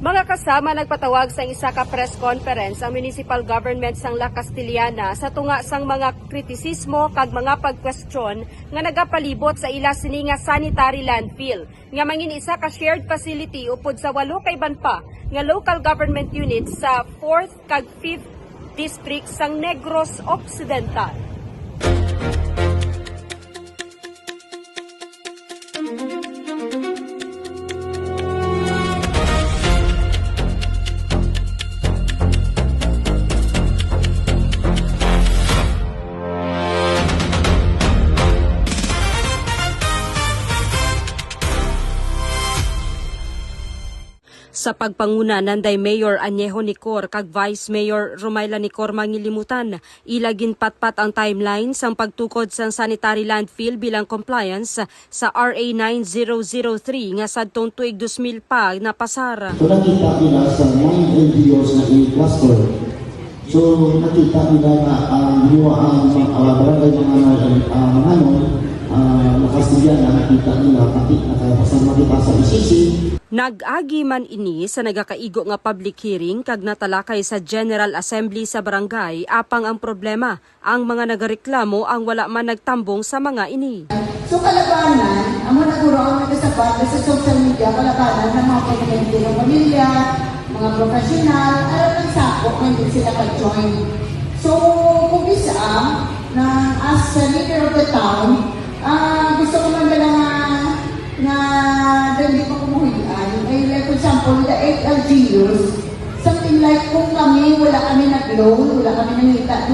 Mga kasama, nagpatawag sa isa ka press conference ang municipal government sang La Castillana sa tunga sang mga kritisismo kag mga pagkwestiyon nga nagapalibot sa ila sini nga sanitary landfill nga mangin isa ka shared facility upod sa 8 kay banpa nga local government units sa 4th kag 5th district sang Negros Occidental. Sa pagpanguna nanday Mayor Añejo Nicor kag Vice Mayor Romayla Nicor mangilimutan, ilagin patpat ang timeline sang pagtukod sa sanitary landfill bilang compliance sa RA 9003 nga sadtong tuig 2000 pa napasar. So nakita nila sa 9 LGUs na i-cluster. So nakita nila na ang barangay Nakastilyan na nakita nila nakapasang makita sa isisi. Nag-agi man ini sa nagakaigo nga public hearing kag natalakay sa General Assembly sa barangay apang ang problema ang mga nagareklamo ang wala man nagtambong sa mga ini. So kalabanan, ang mga naguro ang nagkasabat sa social media, kalabanan ng mga pagkakanti ng pamilya, mga profesional, alam ng sako kung hindi sila ka-join. So kung isa na as the leader of the town, gusto ko man dala na hindi ko kumuhian. Like for example, the 8 LGUs, something like kung kami, wala kami nag-loan, wala kami nangita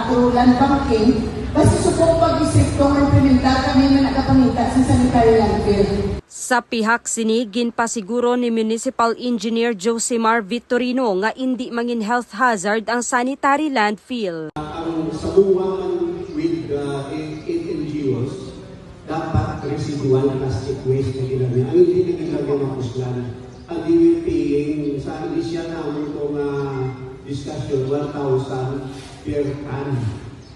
through land banking, basta supong pag-districto ng implementar kami na nakapangita sa sanitary landfill. Sa pihak sini, ginpasiguro ni Municipal Engineer Josimar Victorino nga hindi mangin health hazard ang sanitary landfill. Ang sabuan with 8 NGOs, dapat residual plastic waste na ginagawa. Ang hindi na ginagawa ng kuslan. Ang DWP sa inisyal namin itong discussion, 1,000 per ton.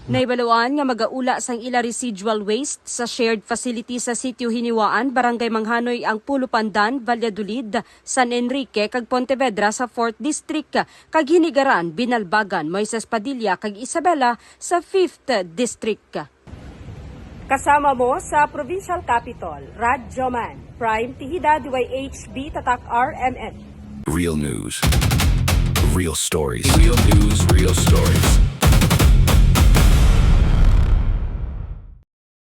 Naibaluan nga magaula sang ila residual waste sa shared facility sa Sitio Hiniwaan, Barangay Manghanoy ang Pulo Pandan, Valladolid, San Enrique kag Pontevedra sa 4th District, kag Hinigaran, Binalbagan, Moises Padilla kag Isabela sa 5th District. Kasama mo sa Provincial Capital, Radyo Man, Prime Tihida, DYHB, Tatak RMN. Real news, real stories. Real news, real stories.